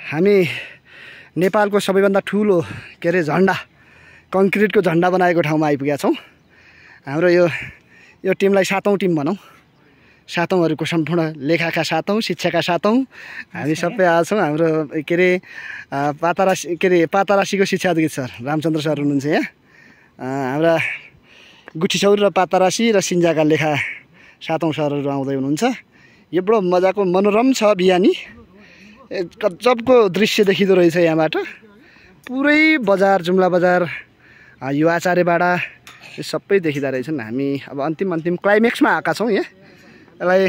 हामी नेपालको सबैभन्दा ठुलो के अरे झन्डा कङ्क्रिटको झन्डा बनाएको ठाउँमा आइपुगेका छौँ। हाम्रो यो टिमलाई 7औं टिम भनौँ। 7औँहरूको सम्पूर्ण लेखाका 7औं, शिक्षाका 7औं हामी सबै आएको छौँ। हाम्रो के अरे पातारासीको शिक्षा अधिकारी सर रामचन्द्र सर हुनुहुन्छ यहाँ। हाम्रा गुठीचौर र पातारासी र सिन्जाका लेखा 7औं सरहरू आउँदै हुनुहुन्छ। यो बडो मजाको मनोरम छ बिहानी। गजबको दृश्य देखिँदो रहेछ यहाँबाट। पुरै बजार, जुम्ला बजार, यो आचार्यबाडा यो सबै देखिँदो रहेछन्। हामी अब अन्तिम क्लाइमेक्समा आएका छौँ। यसलाई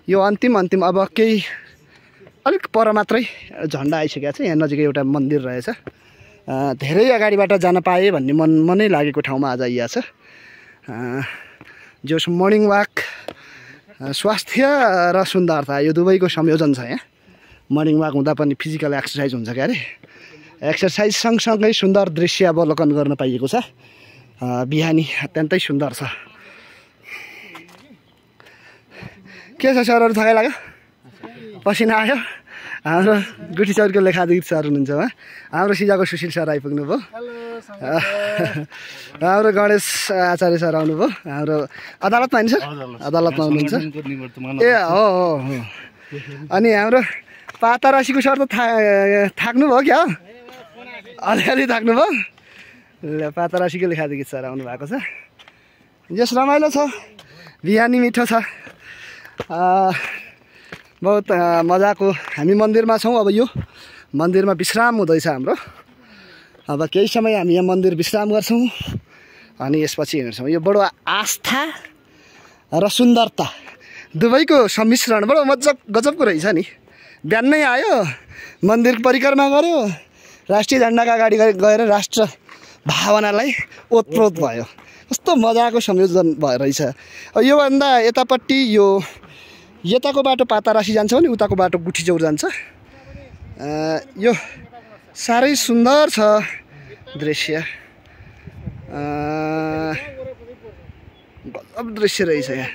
यो अन्तिम अब केही अलिक पर मात्रै झन्डा आइसकेको छ। यहाँ नजिकै एउटा मन्दिर रहेछ। धेरै अगाडिबाट जान पाएँ भन्ने मनै लागेको ठाउँमा आज आइया छ। जो मर्निङ वाक, स्वास्थ्य र सुन्दरता यो दुवैको संयोजन छ यहाँ। मर्निङ वाक हुँदा पनि फिजिकल एक्सर्साइज हुन्छ क्या अरे। एक्सर्साइज सँगसँगै सुन्दर दृश्य अवलोकन गर्न पाइएको छ। बिहानी अत्यन्तै सुन्दर छ। के छ सरहरू, थकाइ लाग्यो? पसिना आयो? हाम्रो गुठीचौरको लेखाधिकारी सर हुनुहुन्छ उहाँ। हाम्रो सिजाको सुशील सर आइपुग्नु भयो। हाम्रो गणेश आचार्य सर आउनुभयो। हाम्रो अदालतमा होइन सर? अदालतमा हुनुहुन्छ। ए हो। अनि हाम्रो पातारासीको सर त थाक्नु भयो क्या? अलिअलि थाक्नु भयो। ल, पातारासीको लेखाधिकारी सर आउनु भएको छ। यस रमाइलो छ, बिहानी मिठो छ, बहुत मजाको। हामी मन्दिरमा छौँ। अब यो मन्दिरमा विश्राम हुँदैछ हाम्रो। अब केही समय हामी यहाँ मन्दिर विश्राम गर्छौँ अनि यसपछि हिँड्छौँ। यो बडो आस्था र सुन्दरता दुवैको सम्मिश्रण बडो गजबको रहेछ नि। बिहानै आयो, मन्दिर परिक्रमा गऱ्यो, राष्ट्रिय झन्डाका अगाडि गएर राष्ट्र भावनालाई ओतप्रोत भयो। कस्तो मजाको संयोजन भयो रहेछ। योभन्दा यतापट्टि यताको बाटो पातारासी जान्छ भने उताको बाटो गुठीचौर जान्छ। यो साह्रै सुन्दर छ दृश्य। गजब दृश्य रहेछ यहाँ।